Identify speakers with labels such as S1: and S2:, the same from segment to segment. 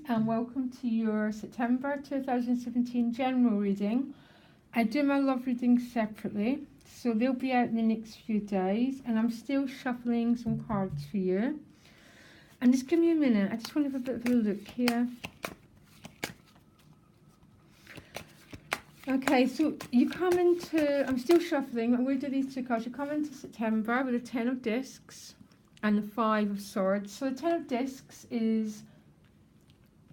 S1: and welcome to your September 2017 general reading. I do my love readings separately, so they'll be out in the next few days, and I'm still shuffling some cards for you. And just give me a minute, I just want to have a bit of a look here. Okay, so you come into, I'm still shuffling, I'm going to do these two cards. You come into September with the 10 of discs and the 5 of swords. So the 10 of discs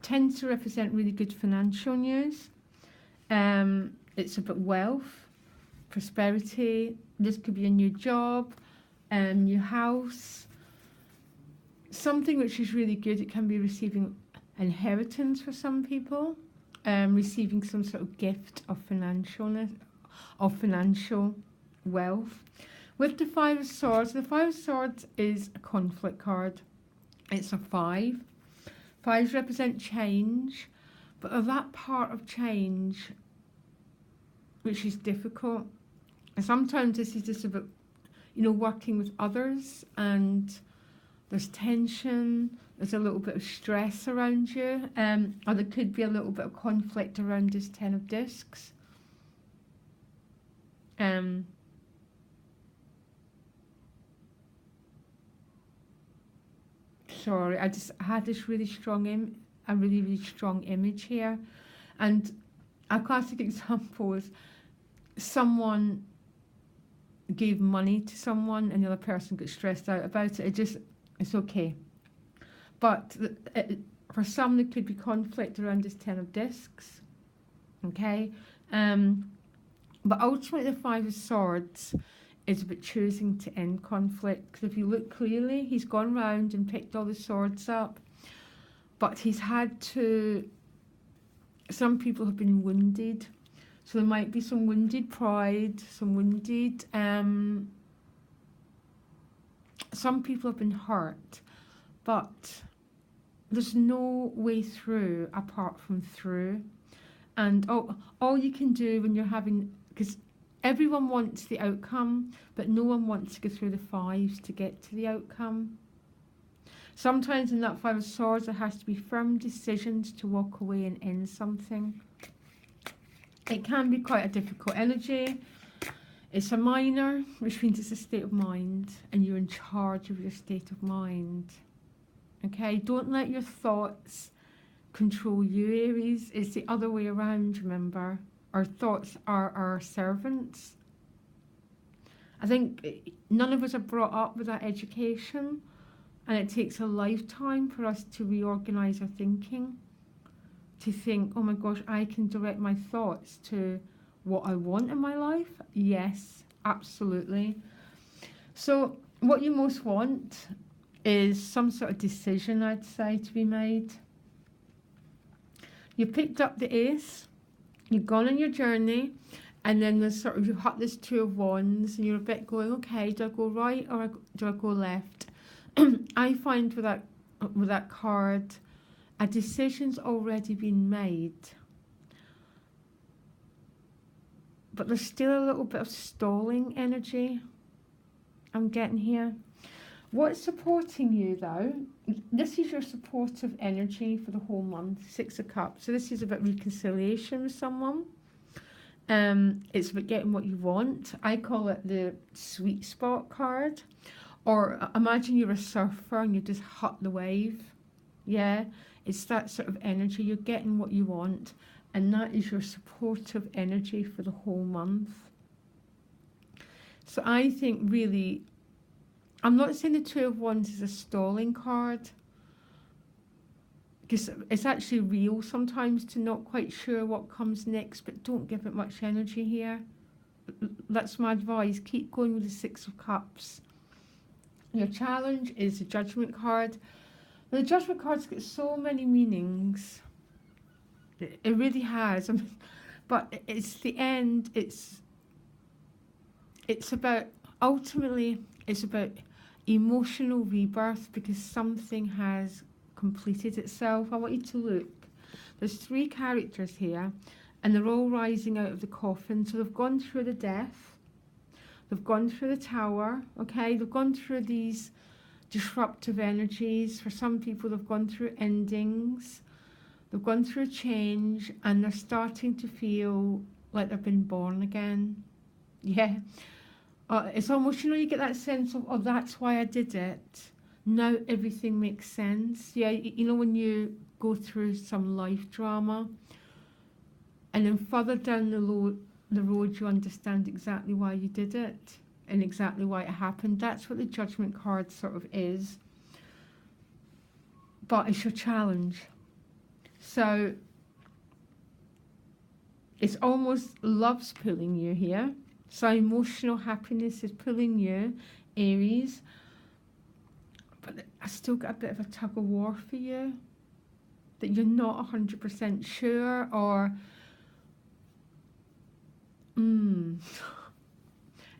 S1: tends to represent really good financial news. It's about wealth, prosperity. This could be a new job, new house, something which is really good. It can be receiving inheritance for some people, receiving some sort of gift of financial wealth. With the 5 of swords, the 5 of swords is a conflict card. It's a 5. 5s represent change, but of that part of change which is difficult. And sometimes this is just about, working with others, and there's tension, there's a little bit of stress around you, or there could be a little bit of conflict around this 10 of discs. Sorry, I had this really strong a really strong image here, and a classic example is someone gave money to someone and the other person got stressed out about it. It's okay, but for some there could be conflict around this 10 of discs. Okay, but ultimately the 5 of swords is about choosing to end conflict. Because if you look clearly, he's gone round and picked all the swords up, but he's had to, some people have been wounded, so there might be some wounded pride, some wounded, some people have been hurt, but there's no way through apart from through. And all you can do when you're having, because everyone wants the outcome, but no one wants to go through the 5s to get to the outcome. Sometimes in that 5 of swords, there has to be firm decisions to walk away and end something. It can be quite a difficult energy. It's a minor, which means it's a state of mind, and you're in charge of your state of mind. Okay, don't let your thoughts control you, Aries. It's the other way around, remember. Our thoughts are our servants. I think none of us are brought up with that education, and it takes a lifetime for us to reorganize our thinking, to think, oh my gosh, I can direct my thoughts to what I want in my life. Yes, absolutely. So what you most want is some sort of decision, I'd say, to be made. You picked up the ace, you've gone on your journey, and then there's sort of, you have this 2 of wands, and you're a bit going, okay, do I go right or do I go left? I find with that card, a decision's already been made, but there's still a little bit of stalling energy I'm getting here. What's supporting you though? This is your supportive energy for the whole month, 6 of Cups. So this is about reconciliation with someone. It's about getting what you want. I call it the sweet spot card. Or imagine you're a surfer and you just hut the wave. Yeah, it's that sort of energy. You're getting what you want, and that is your supportive energy for the whole month. So I think really, I'm not saying the 2 of wands is a stalling card, because it's actually real sometimes to not quite sure what comes next, but don't give it much energy here. That's my advice. Keep going with the 6 of Cups. Your challenge is the Judgment card. The Judgment card's got so many meanings. It really has. But it's the end. It's about, ultimately, it's about emotional rebirth, because something has completed itself. I want you to look. There's 3 characters here, and they're all rising out of the coffin. So they've gone through the death. They've gone through the tower, okay? They've gone through these disruptive energies. For some people, they've gone through endings. They've gone through a change and they're starting to feel like they've been born again. Yeah. It's almost, you get that sense of, oh, that's why I did it. Now everything makes sense. Yeah, when you go through some life drama and then further down the road you understand exactly why you did it and exactly why it happened. That's what the Judgment card sort of is. But it's your challenge. So it's almost love's pulling you here. So emotional happiness is pulling you, Aries. But I still got a bit of a tug of war for you. That you're not 100% sure or...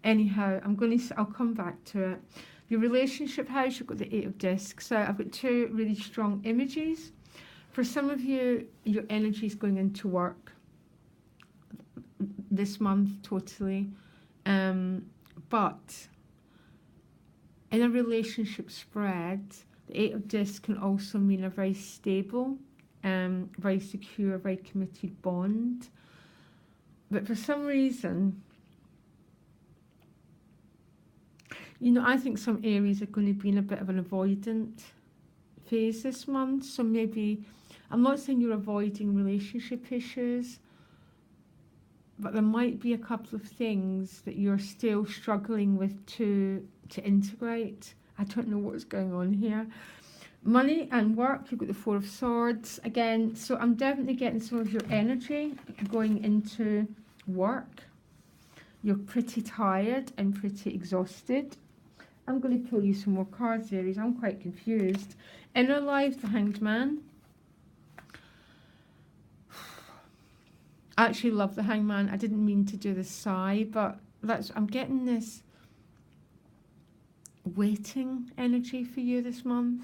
S1: Anyhow, I'll come back to it. Your relationship house, you've got the 8 of Discs. So I've got 2 really strong images. For some of you, your energy is going into work this month, totally. But in a relationship spread, the 8 of Discs can also mean a very stable, very secure, very committed bond. But for some reason, I think some Aries are going to be in a bit of an avoidant phase this month. So maybe, I'm not saying you're avoiding relationship issues, but there might be a couple of things that you're still struggling with to integrate. I don't know what's going on here. Money and work, you've got the 4 of Swords again. So I'm definitely getting some of your energy going into work. You're pretty tired and pretty exhausted. I'm going to pull you some more cards, Aries. I'm quite confused. Inner life, the Hanged Man. I actually love the Hanged Man. I didn't mean to do the sigh, but I'm getting this waiting energy for you this month.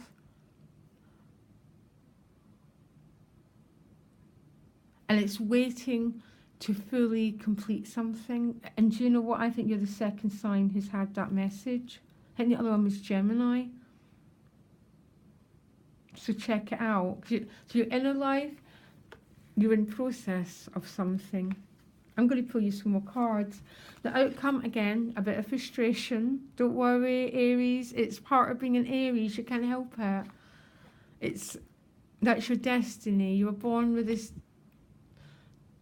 S1: And it's waiting to fully complete something. And do you know what? I think you're the second sign who's had that message. I think the other one was Gemini. So check it out. So your inner life, you're in process of something. I'm going to pull you some more cards. The outcome, again, a bit of frustration. Don't worry, Aries. It's part of being an Aries. You can't help it. That's your destiny. You were born with this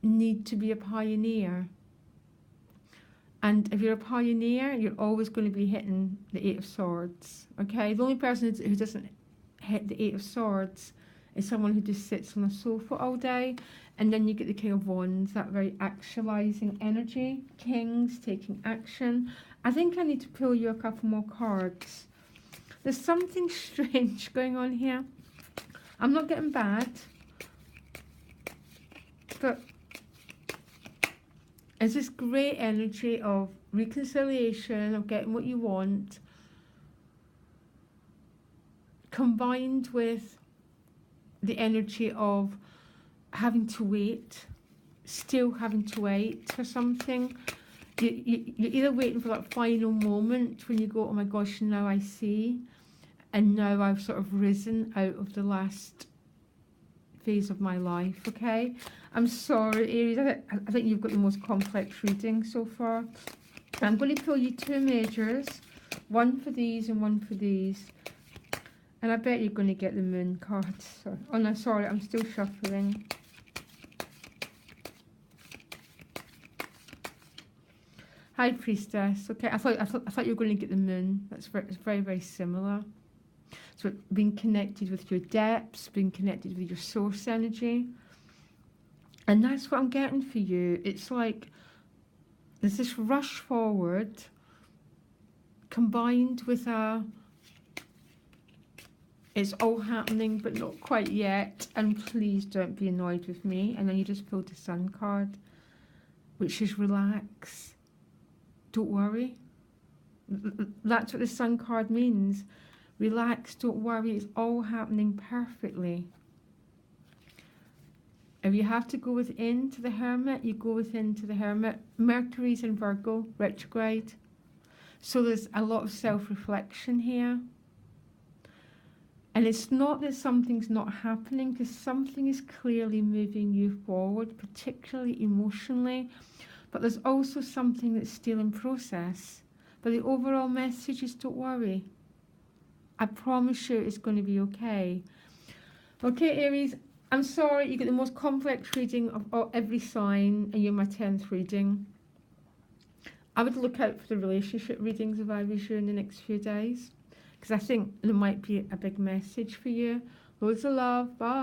S1: need to be a pioneer. And if you're a pioneer, you're always going to be hitting the 8 of Swords. Okay? The only person who doesn't hit the 8 of Swords is someone who just sits on a sofa all day. And then you get the King of Wands, that very actualizing energy. Kings taking action. I think I need to pull you a couple more cards. There's something strange going on here. I'm not getting bad. But it's this great energy of reconciliation, of getting what you want, combined with the energy of having to wait, still having to wait for something. You're either waiting for that final moment when you go, oh my gosh, now I see, and now I've sort of risen out of the last phase of my life, okay? I'm sorry, Aries, I think you've got the most complex reading so far. I'm going to pull you 2 majors, one for these and one for these. And I bet you're going to get the Moon cards. So, oh no, sorry, I'm still shuffling. High Priestess, okay, I thought you were going to get the Moon. It's very, very similar. So being connected with your depths, being connected with your source energy. And that's what I'm getting for you. It's like there's this rush forward combined with it's all happening but not quite yet, and please don't be annoyed with me. And then you just pulled the Sun card, which is relax. Don't worry. That's what the Sun card means. Relax, don't worry, it's all happening perfectly. If you have to go within to the Hermit, you go within to the Hermit. Mercury's in Virgo, retrograde. So there's a lot of self-reflection here. And it's not that something's not happening, because something is clearly moving you forward, particularly emotionally. But there's also something that's still in process. But the overall message is don't worry. I promise you it's going to be okay. Okay, Aries, I'm sorry, you get the most complex reading of every sign, and you're my 10th reading. I would look out for the relationship readings if I was you in the next few days, because I think there might be a big message for you. Loads of love. Bye.